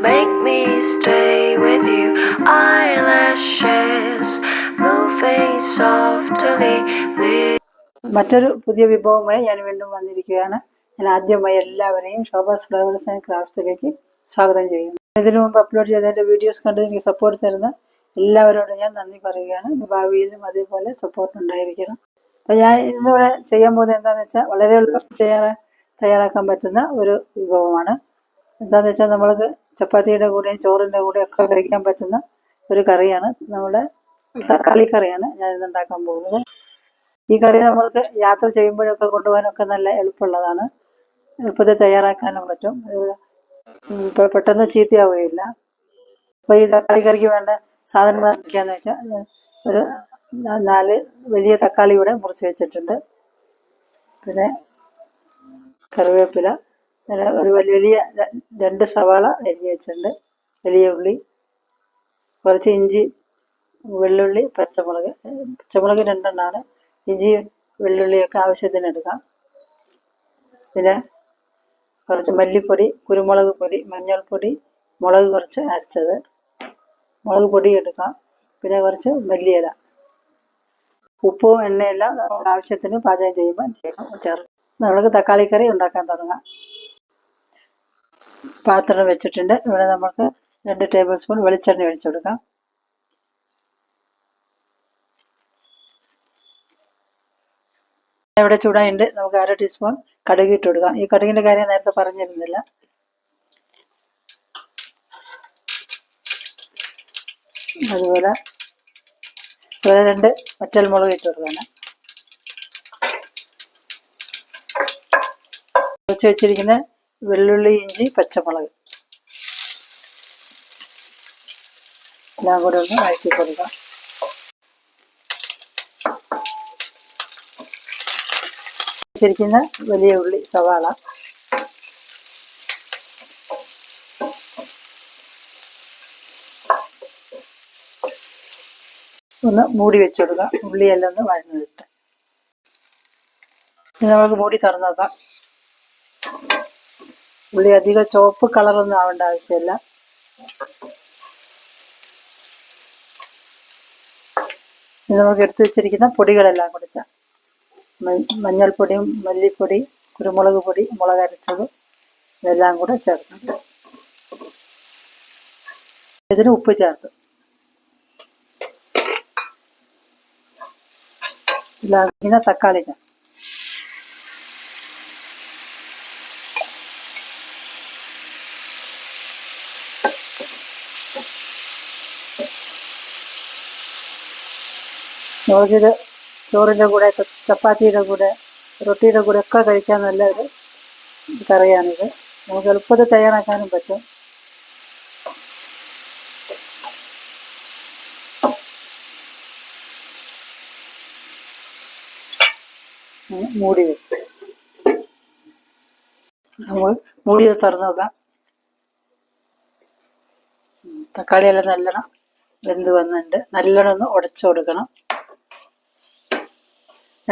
make me stay with you. Eyelashes moving softly. മറ്റൊരു പുതിയ വിഭവമായി ഞാൻ വീണ്ടും വന്നിരിക്കുകയാണ്. ഞാൻ ആദ്യമായി എല്ലാവരെയും ശോഭാസ് ഫ്ലവേഴ്സ് ആൻഡ് ക്രാഫ്റ്റ്സിലേക്ക് സ്വാഗതം ചെയ്യുന്നു. ഇതിനു മുമ്പ് അപ്ലോഡ് ചെയ്ത എൻ്റെ വീഡിയോസ് കണ്ട് എനിക്ക് സപ്പോർട്ട് തരുന്ന എല്ലാവരോടും ഞാൻ നന്ദി പറയുകയാണ്. ഭാവിയിലും അതേപോലെ സപ്പോർട്ട് ഉണ്ടായിരിക്കണം. അപ്പോൾ ഞാൻ ഇന്നിവിടെ ചെയ്യാൻ പോകുന്നത് എന്താണെന്ന് വെച്ചാൽ വളരെ എളുപ്പത്തിൽ തയ്യാറാക്കാൻ പറ്റുന്ന ഒരു വിഭവമാണ്. എന്താണെന്ന് വെച്ചാൽ നമ്മൾക്ക് ചപ്പാത്തിയുടെ കൂടെയും ചോറിൻ്റെ കൂടെയും ഒക്കെ കഴിക്കാൻ പറ്റുന്ന ഒരു കറിയാണ്. നമ്മുടെ തക്കാളി കറിയാണ് ഞാൻ ഇന്ന് ഉണ്ടാക്കാൻ പോകുന്നത്. ഈ കറി നമ്മൾക്ക് യാത്ര ചെയ്യുമ്പോഴൊക്കെ കൊണ്ടുപോകാനൊക്കെ നല്ല എളുപ്പമുള്ളതാണ്. എളുപ്പത്തിൽ തയ്യാറാക്കാനും പറ്റും. ഇപ്പോൾ പെട്ടെന്ന് ചീത്തയാവുകയില്ല. അപ്പോൾ ഈ തക്കാളി കറിക്ക് വേണ്ട സാധനങ്ങൾ എന്തൊക്കെയാണെന്ന് വെച്ചാൽ ഒരു 4 വലിയ തക്കാളി ഇവിടെ മുറിച്ച് വെച്ചിട്ടുണ്ട്. പിന്നെ കറിവേപ്പില, പിന്നെ ഒരു വലിയ 2 സവാള അരിഞ്ഞ് വെച്ചിട്ടുണ്ട്. വലിയ ഉള്ളി, കുറച്ച് ഇഞ്ചി, വെള്ളുള്ളി, പച്ചമുളക് 2 ഇഞ്ചി വെള്ളുള്ളിയൊക്കെ ആവശ്യത്തിന് എടുക്കാം. പിന്നെ കുറച്ച് മല്ലിപ്പൊടി, കുരുമുളക് പൊടി, മഞ്ഞൾപ്പൊടി, മുളക് കുറച്ച് അരച്ചത്, മുളക് പൊടി എടുക്കാം. പിന്നെ കുറച്ച് മല്ലിയില, ഉപ്പും എണ്ണയെല്ലാം ആവശ്യത്തിന് പാചകം ചെയ്യുമ്പോൾ ചേർക്കും. നമുക്ക് തക്കാളി കറി ഉണ്ടാക്കാൻ തുടങ്ങാം. പാത്രം വെച്ചിട്ടുണ്ട്. ഇവിടെ നമുക്ക് 2 ടേബിൾ സ്പൂൺ വെളിച്ചെണ്ണ ഒഴിച്ചു കൊടുക്കാം. ഇവിടെ ചൂടായിട്ട് നമുക്ക് 1/2 ടീസ്പൂൺ കടുക് ഇട്ട് കൊടുക്കാം. ഈ കടുകിൻ്റെ കാര്യം നേരത്തെ പറഞ്ഞിരുന്നില്ല. അതുപോലെ 2 വറ്റൽമുളക് ഇട്ട് കൊടുക്കണം. കുറച്ച് വെച്ചിരിക്കുന്ന വെള്ളുള്ളി, ഇഞ്ചി, പച്ചമുളക് എല്ലാം കൂടെ ഒന്ന് വഴറ്റി കൊടുക്കാം. വെച്ചിരിക്കുന്ന വലിയ ഉള്ളി, സവാള ഒന്ന് മൂടി വെച്ച് കൊടുക്കാം. ഉള്ളിയെല്ലാം ഒന്ന് വഴഞ്ഞിട്ട് നമുക്ക് മൂടി തുറന്നു നോക്കാം. ഉള്ളി അധികം ചുവപ്പ് കളറൊന്നും ആവേണ്ട ആവശ്യമില്ല. ഇനി നമുക്ക് എടുത്തു വെച്ചിരിക്കുന്ന പൊടികളെല്ലാം കൊടുത്ത മഞ്ഞൾപ്പൊടിയും, മല്ലിപ്പൊടി, കുരുമുളക് പൊടി, മുളക് അരച്ചത് ഇതെല്ലാം കൂടെ ചേർക്കും. ഇതിന് ഉപ്പ് ചേർക്കും. ഇങ്ങനെ തക്കാളി നമുക്കിത് ചോറിൻ്റെ കൂടെ, ചപ്പാത്തിയുടെ കൂടെ, റൊട്ടിയുടെ കൂടെ ഒക്കെ കഴിക്കാൻ നല്ലൊരു കറിയാണിത്. നമുക്ക് എളുപ്പത്തിൽ തയ്യാറാക്കാനും പറ്റും. മൂടി വെക്കും. നമ്മൾ മൂടി തുറന്നു നോക്കാം. തക്കാളിയെല്ലാം നല്ലോണം വെന്ത് വന്നിട്ടുണ്ട്. നല്ലോണം ഒന്ന് ഉടച്ചു കൊടുക്കണം.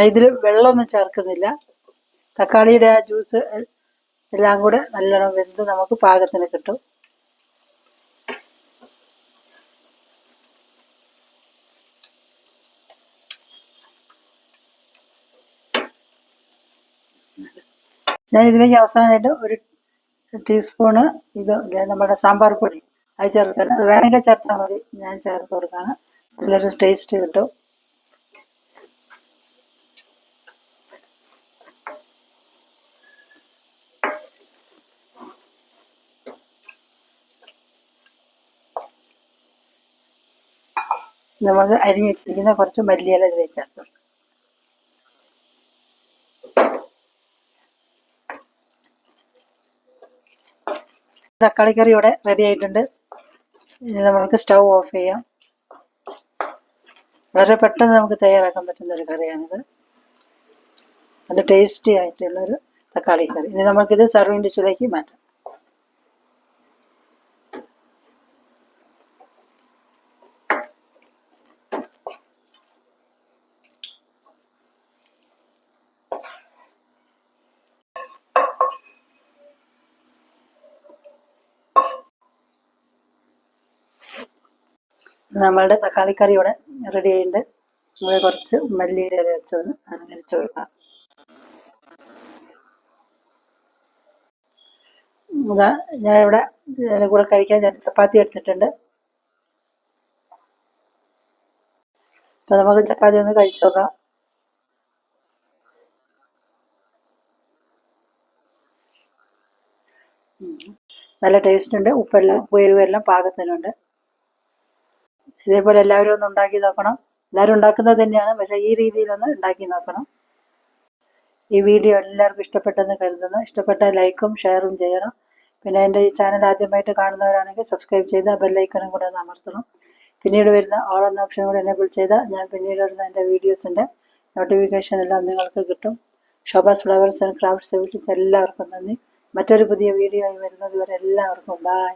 ഇതിൽ വെള്ളമൊന്നും ചേർക്കുന്നില്ല. തക്കാളിയുടെ ആ ജ്യൂസ് എല്ലാം കൂടെ നല്ലോണം വെന്ത് നമുക്ക് പാകത്തിന് കിട്ടും. ഞാൻ ഇതിലേക്ക് അവസാനമായിട്ട് 1 ടീസ്പൂണ് നമ്മുടെ സാമ്പാർ പൊടി അത് ചേർക്കണം. അത് വേണമെങ്കിൽ ചേർത്താൽ മതി. ഞാൻ ചേർത്ത് കൊടുക്കാണ്. നല്ലൊരു ടേസ്റ്റ് കിട്ടും. നമുക്ക് അരിഞ്ഞ് വെച്ചിരിക്കുന്ന കുറച്ച് മല്ലിയില ഇതിൽ ചേർത്ത്. തക്കാളി കറി ഇവിടെ റെഡി ആയിട്ടുണ്ട്. ഇനി നമുക്ക് സ്റ്റൗ ഓഫ് ചെയ്യാം. വളരെ പെട്ടെന്ന് നമുക്ക് തയ്യാറാക്കാൻ പറ്റുന്ന ഒരു കറിയാണിത്. നല്ല ടേസ്റ്റി ആയിട്ടുള്ളൊരു തക്കാളി കറി. ഇനി നമുക്കിത് സർവിങ് ഡിഷിലേക്ക് മാറ്റാം. നമ്മളുടെ തക്കാളിക്കറി ഇവിടെ റെഡി ആയിട്ടുണ്ട്. നമ്മൾ കുറച്ച് മല്ലിയില വെച്ചൊന്ന് അലങ്കരിച്ച് കൊടുക്കാം. ഞാനിവിടെ ഇതിൻ്റെ കൂടെ കഴിക്കാൻ ഞാൻ ചപ്പാത്തി എടുത്തിട്ടുണ്ട്. അപ്പോൾ നമുക്ക് ചപ്പാത്തി ഒന്ന് കഴിച്ചു നോക്കാം. നല്ല ടേസ്റ്റ് ഉണ്ട്. ഉപ്പും പാകത്തിനുണ്ട്. ഇതേപോലെ എല്ലാവരും ഒന്ന് ഉണ്ടാക്കി നോക്കണം. എല്ലാവരും ഉണ്ടാക്കുന്നത് തന്നെയാണ്, പക്ഷേ ഈ രീതിയിലൊന്ന് ഉണ്ടാക്കി നോക്കണം. ഈ വീഡിയോ എല്ലാവർക്കും ഇഷ്ടപ്പെട്ടെന്ന് കരുതുന്നു. ഇഷ്ടപ്പെട്ടാൽ ലൈക്കും ഷെയറും ചെയ്യണം. പിന്നെ എൻ്റെ ഈ ചാനൽ ആദ്യമായിട്ട് കാണുന്നവരാണെങ്കിൽ സബ്സ്ക്രൈബ് ചെയ്ത് ബെല്ലൈക്കണും കൂടെ ഒന്ന് അമർത്തണം. പിന്നീട് വരുന്ന ഓൾ എന്ന ഓപ്ഷൻ കൂടെ എനേബിൾ ചെയ്താൽ ഞാൻ പിന്നീട് വരുന്ന എൻ്റെ വീഡിയോസിൻ്റെ നോട്ടിഫിക്കേഷൻ എല്ലാം നിങ്ങൾക്ക് കിട്ടും. ശോഭാസ് ഫ്ലവേഴ്സ് ആൻഡ് ക്രാഫ്റ്റ്സ് വീട്ടിൽ എല്ലാവർക്കും നന്ദി. മറ്റൊരു പുതിയ വീഡിയോ ആയി വരുന്നത് വരെ എല്ലാവർക്കും ബൈ.